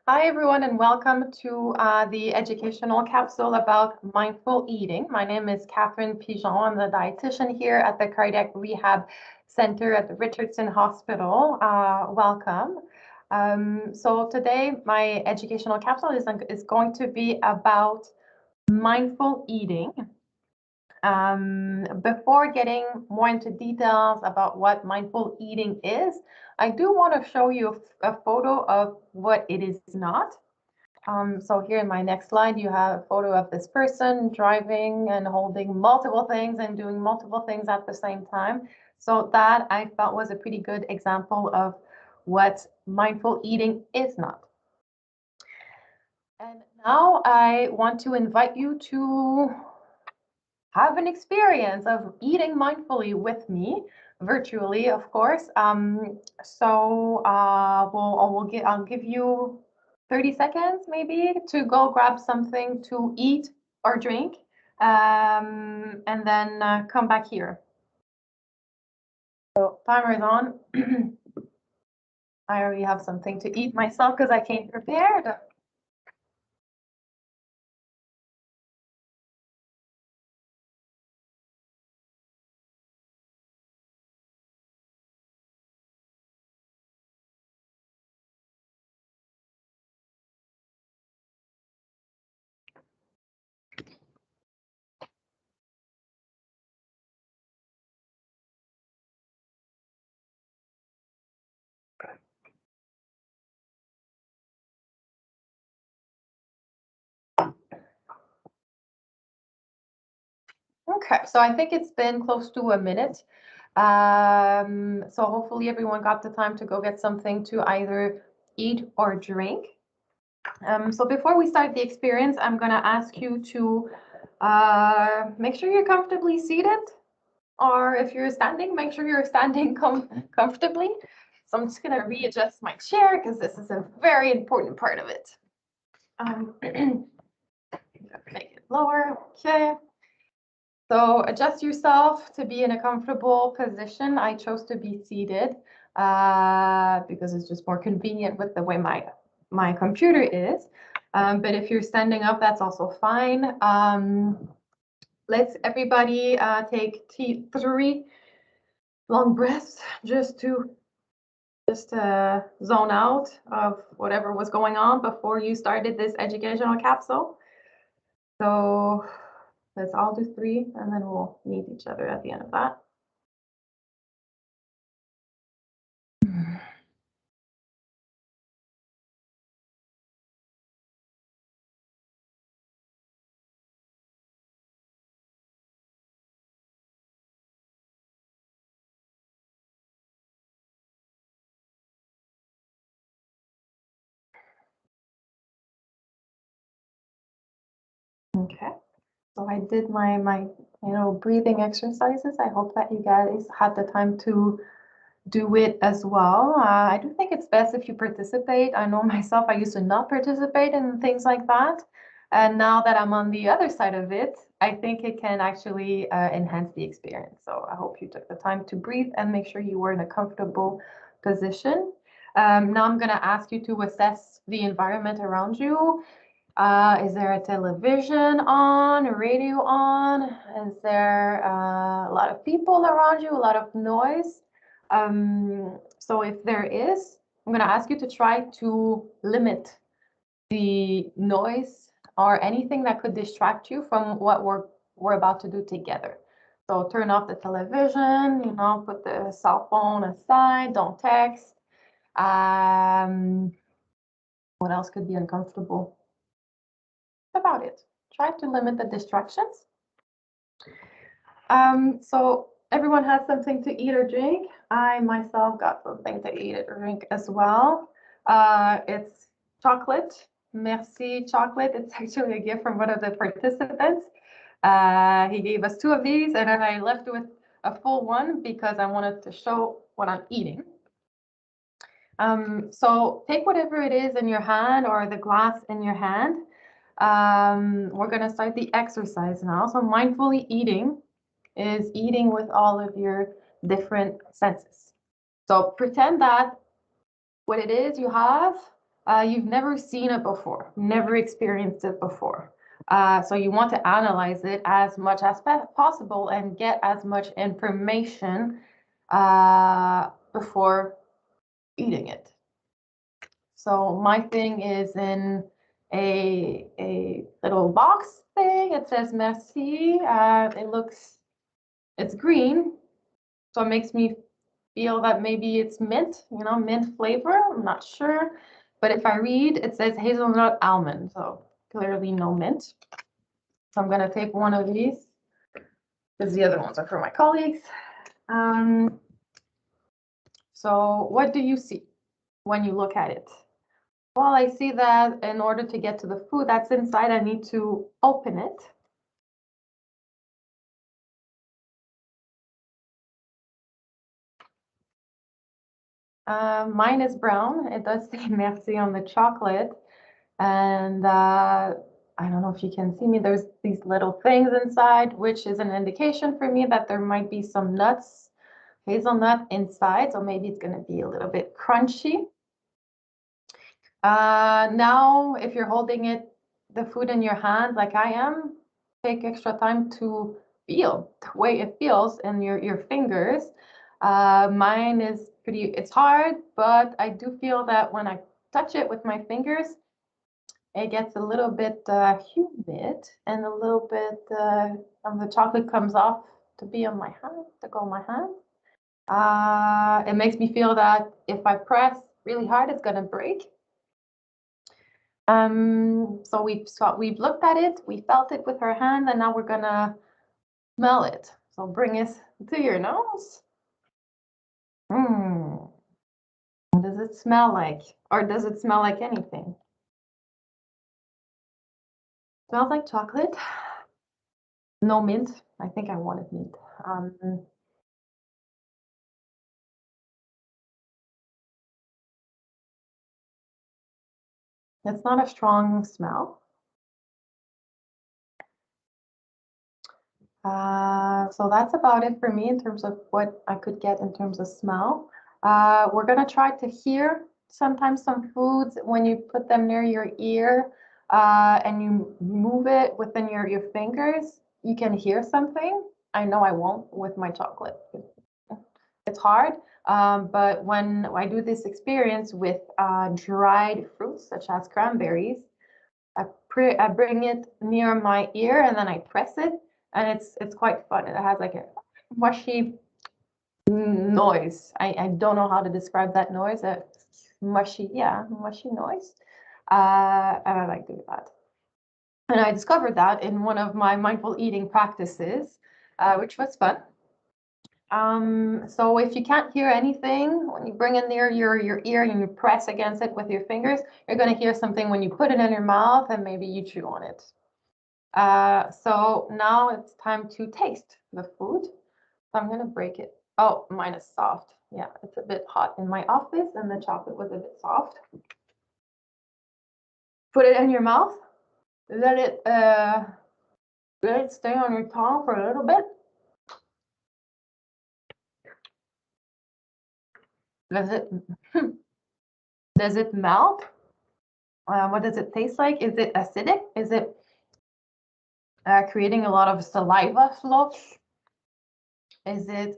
Hi, everyone, and welcome to the educational capsule about mindful eating. My name is Catherine Pigeon. I'm the dietitian here at the Cardiac Rehab Center at the Richardson Hospital. Welcome. So today, my educational capsule is going to be about mindful eating. Before getting more into details about what mindful eating is, I do want to show you a photo of what it is not. So here in my next slide, you have a photo of this person driving and holding multiple things and doing multiple things at the same time. So that I felt was a pretty good example of what mindful eating is not. And now I want to invite you to have an experience of eating mindfully with me, virtually, of course. I'll give you 30 seconds maybe to go grab something to eat or drink, and then come back here. So timer is on. I already have something to eat myself because I came prepared. Okay, so I think it's been close to a minute. So hopefully everyone got the time to go get something to either eat or drink. So before we start the experience, I'm going to ask you to make sure you're comfortably seated, or if you're standing, make sure you're standing comfortably. So I'm just going to readjust my chair because this is a very important part of it. Make it lower. Okay. So adjust yourself to be in a comfortable position. I chose to be seated because it's just more convenient with the way my computer is. But if you're standing up, that's also fine. Let's everybody take 3 long breaths just to zone out of whatever was going on before you started this educational capsule. So let's all do 3, and then we'll meet each other at the end of that. Okay, so I did my breathing exercises. I hope that you guys had the time to do it as well. I do think it's best if you participate. I know myself, I used to not participate in things like that. And now that I'm on the other side of it, I think it can actually enhance the experience. So I hope you took the time to breathe and make sure you were in a comfortable position. Now I'm going to ask you to assess the environment around you. Is there a television on, a radio on? Is there a lot of people around you, a lot of noise? So if there is, I'm going to ask you to try to limit the noise or anything that could distract you from what we're about to do together. So turn off the television, put the cell phone aside, don't text. What else could be uncomfortable? About it. Try to limit the distractions. So everyone has something to eat or drink. I myself got something to eat or drink as well. It's chocolate. Merci chocolate. It's actually a gift from one of the participants. He gave us 2 of these, and then I left with a full one because I wanted to show what I'm eating. So take whatever it is in your hand or the glass in your hand. We're going to start the exercise now. So mindfully eating is eating with all of your different senses. So pretend that what it is you have you've never seen it before, never experienced it before. So you want to analyze it as much as possible and get as much information before eating it. So my thing is in a little box thing. It says merci. It's green, so it makes me feel that maybe it's mint, mint flavor. I'm not sure. But if I read, it says hazelnut almond, so clearly no mint. So I'm gonna take one of these because the other ones are for my colleagues. So what do you see when you look at it? Well, I see that in order to get to the food that's inside, I need to open it. Mine is brown. It does say merci on the chocolate. And I don't know if you can see me, there's these little things inside, which is an indication for me that there might be some nuts, hazelnut inside. So maybe it's going to be a little bit crunchy. Now, if you're holding the food in your hand like I am, take extra time to feel the way it feels in your fingers. Mine is it's hard, but I do feel that when I touch it with my fingers, it gets a little bit humid and a little bit of the chocolate comes off to be on my hand, to go on my hand. It makes me feel that if I press really hard, it's gonna break. So we've looked at it, we felt it with our hand, and now we're gonna smell it. So bring it to your nose. What does it smell like? Or does it smell like anything? Smells like chocolate. No mint. I think I wanted mint. It's not a strong smell. So that's about it for me in terms of what I could get in terms of smell. We're gonna try to hear sometimes some foods when you put them near your ear and you move it within your fingers, you can hear something. I know I won't with my chocolate. It's hard, but when I do this experience with dried fruits such as cranberries, I bring it near my ear and then I press it, and it's quite fun. It has like a mushy noise. I don't know how to describe that noise. A mushy noise. And I like doing that. And I discovered that in one of my mindful eating practices, which was fun. So if you can't hear anything, when you bring it near your ear and you press against it with your fingers, you're going to hear something when you put it in your mouth and maybe you chew on it. So now it's time to taste the food. So I'm going to break it. Oh, mine is soft. Yeah, it's a bit hot in my office and the chocolate was a bit soft. Put it in your mouth. Let it stay on your tongue for a little bit. Does it melt? What does it taste like? Is it acidic? Is it creating a lot of saliva flow? Is it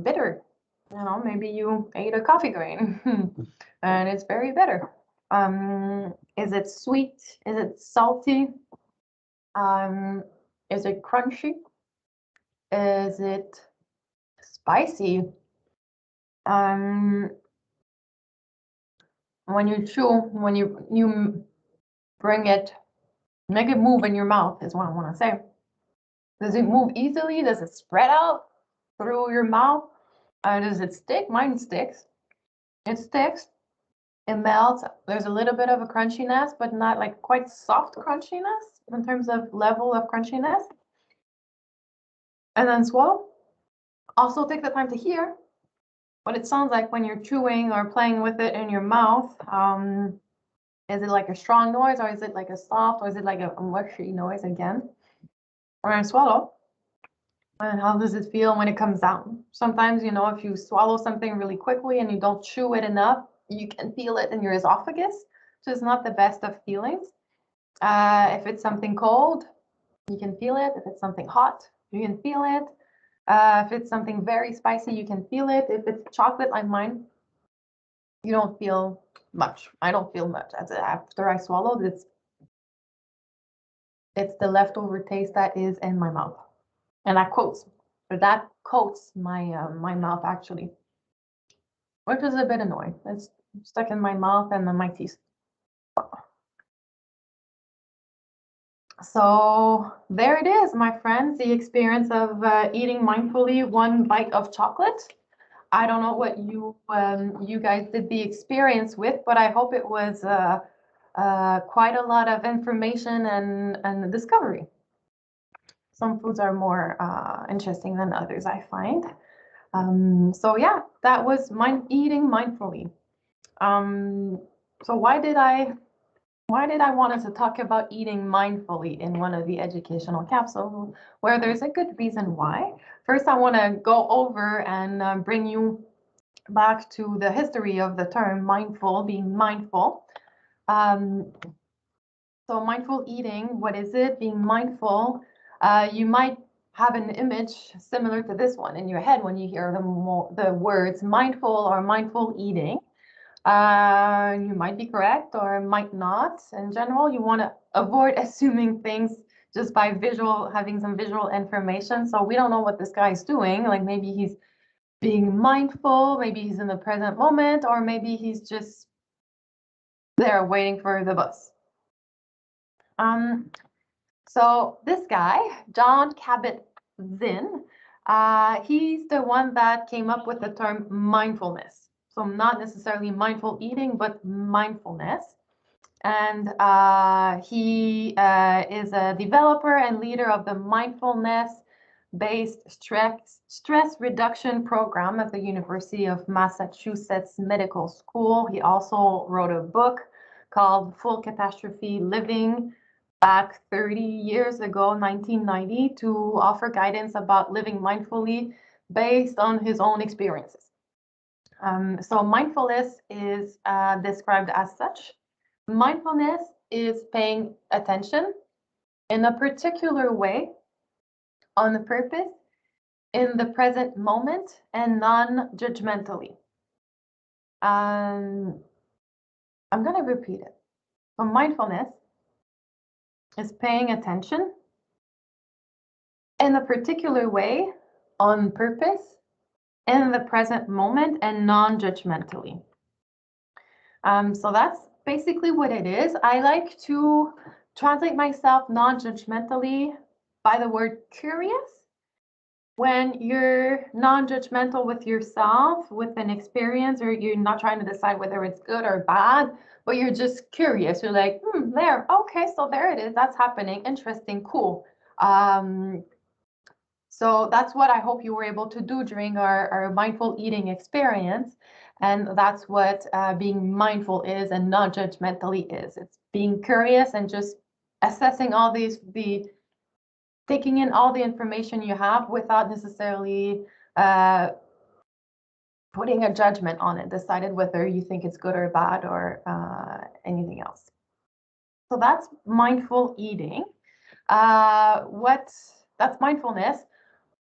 bitter? You know, maybe you ate a coffee grain and it's very bitter. Is it sweet? Is it salty? Is it crunchy? Is it spicy? When you chew, when you bring it, make it move in your mouth is what I want to say. Does it move easily? Does it spread out through your mouth? Does it stick? Mine sticks. It sticks. It melts. There's a little bit of a crunchiness, but not like quite soft crunchiness in terms of level of crunchiness. And then swallow. Also take the time to hear what it sounds like when you're chewing or playing with it in your mouth. Is it like a strong noise, or is it like a soft, or is it like a mushy noise again? We're gonna swallow. And how does it feel when it comes down? Sometimes, you know, if you swallow something really quickly and you don't chew it enough, you can feel it in your esophagus. just not the best of feelings. If it's something cold, you can feel it. If it's something hot, you can feel it. If it's something very spicy, you can feel it. If it's chocolate like mine, you don't feel much. I don't feel much. After I swallowed, it's the leftover taste that is in my mouth, and that coats my mouth actually, which is a bit annoying. It's stuck in my mouth and then my teeth. So there it is, my friends, the experience of eating mindfully one bite of chocolate. I don't know what you guys did the experience with, but I hope it was quite a lot of information and discovery. Some foods are more interesting than others, I find. So yeah, that was eating mindfully. So why did I want us to talk about eating mindfully in one of the educational capsules? Where there's a good reason why. First, I want to go over and bring you back to the history of the term mindful, being mindful. So mindful eating, what is it? Being mindful, you might have an image similar to this one in your head when you hear the words mindful or mindful eating. You might be correct or might not. In general, you want to avoid assuming things just by having some visual information. So we don't know what this guy is doing. Like maybe he's being mindful, maybe he's in the present moment, or maybe he's just there waiting for the bus. So this guy, John Kabat-Zinn, he's the one that came up with the term mindfulness. So not necessarily mindful eating, but mindfulness. And he is a developer and leader of the mindfulness-based stress reduction program at the University of Massachusetts Medical School. He also wrote a book called Full Catastrophe Living back 30 years ago, 1990, to offer guidance about living mindfully based on his own experiences. So mindfulness is described as such. Mindfulness is paying attention in a particular way, on purpose, in the present moment, and non-judgmentally. I'm going to repeat it. So mindfulness is paying attention in a particular way, on purpose, in the present moment, and non-judgmentally. So that's basically what it is. I like to translate myself non-judgmentally by the word curious. When you're non-judgmental with yourself, with an experience, or you're not trying to decide whether it's good or bad, but you're just curious. You're like, there, okay, so there it is. That's happening. Interesting, cool. So that's what I hope you were able to do during our mindful eating experience. And that's what being mindful is and non-judgmentally is. It's being curious and just assessing taking in all the information you have without necessarily putting a judgment on it, decided whether you think it's good or bad or anything else. So that's mindful eating. That's mindfulness.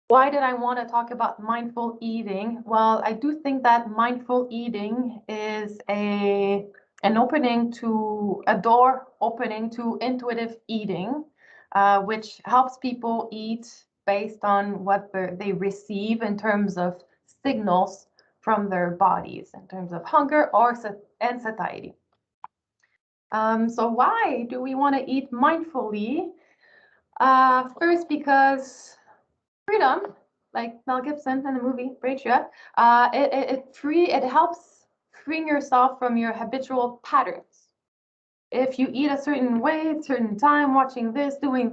Why did I want to talk about mindful eating? Well, I do think that mindful eating is a door opening to intuitive eating, which helps people eat based on what they receive in terms of signals from their bodies, in terms of hunger and satiety. So why do we want to eat mindfully? First, because freedom, like Mel Gibson in the movie Brainshot, it helps freeing yourself from your habitual patterns. If you eat a certain way, certain time, watching this, doing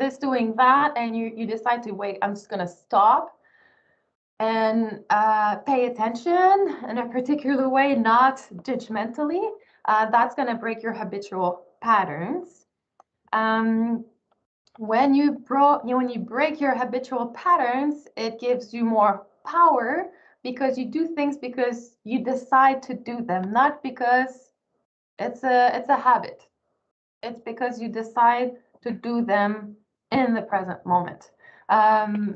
that, and you decide to wait, I'm just gonna stop and pay attention in a particular way, not judgmentally, that's gonna break your habitual patterns. When you break your habitual patterns, it gives you more power because you do things because you decide to do them, not because It's a habit. It's because you decide to do them in the present moment.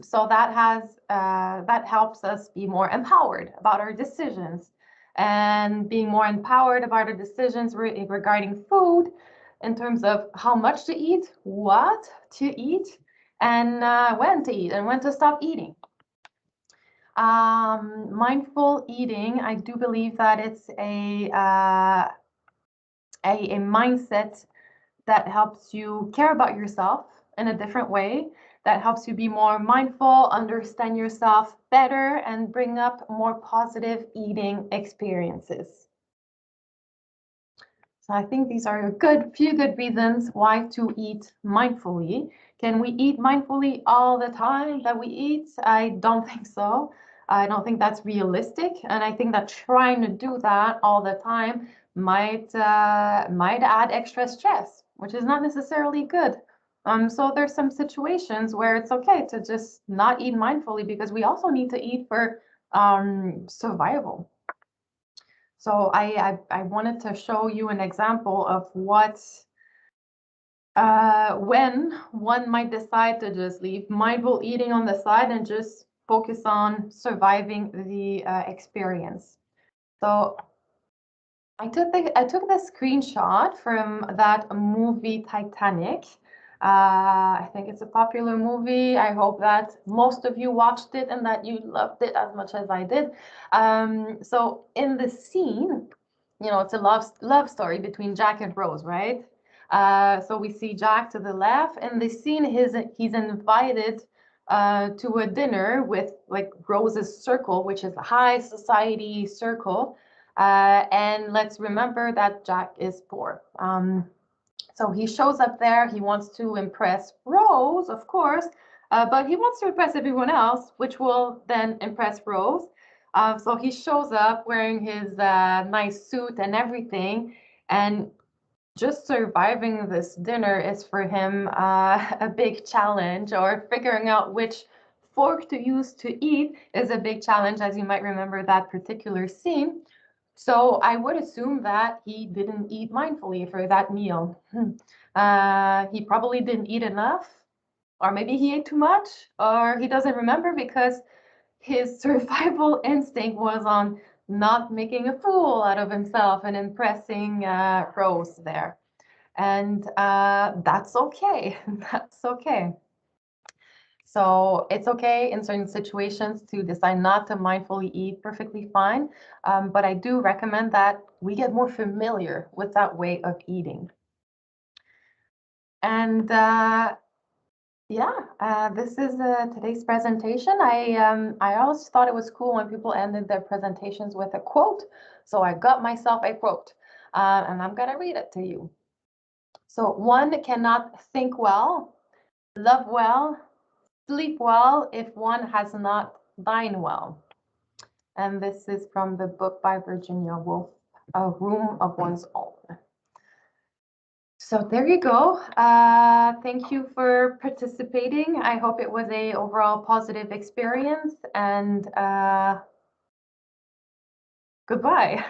So that helps us be more empowered about our decisions, and being more empowered about our decisions regarding food, in terms of how much to eat, what to eat, and when to eat and when to stop eating. Mindful eating, I do believe that it's a mindset that helps you care about yourself in a different way, that helps you be more mindful, understand yourself better, and bring up more positive eating experiences. So I think these are a few good reasons why to eat mindfully. Can we eat mindfully all the time that we eat? I don't think so. I don't think that's realistic, and I think that trying to do that all the time might add extra stress, which is not necessarily good. So there's some situations where it's okay to just not eat mindfully, because we also need to eat for survival. So I wanted to show you an example of when one might decide to just leave mindful eating on the side and just focus on surviving the experience. So I took the screenshot from that movie Titanic. I think it's a popular movie. I hope that most of you watched it and that you loved it as much as I did. So in the scene, it's a love story between Jack and Rose, right? So we see Jack to the left. In the scene, he's invited to a dinner with like Rose's circle, which is a high society circle. And let's remember that Jack is poor. So he shows up there. He wants to impress Rose, of course, but he wants to impress everyone else, which will then impress Rose. So he shows up wearing his nice suit and everything, and just surviving this dinner is for him a big challenge, or figuring out which fork to use to eat is a big challenge, as you might remember that particular scene. So I would assume that he didn't eat mindfully for that meal. He probably didn't eat enough, or maybe he ate too much, or he doesn't remember because his survival instinct was on not making a fool out of himself and impressing Rose there. And that's okay. That's okay. So it's okay in certain situations to decide not to mindfully eat, perfectly fine. But I do recommend that we get more familiar with that way of eating. And yeah, this is today's presentation. I always thought it was cool when people ended their presentations with a quote. So I got myself a quote, and I'm gonna read it to you. So one cannot think well, love well, sleep well if one has not dined well. And this is from the book by Virginia Woolf, A Room of One's Own. So there you go. Thank you for participating. I hope it was a overall positive experience, and goodbye.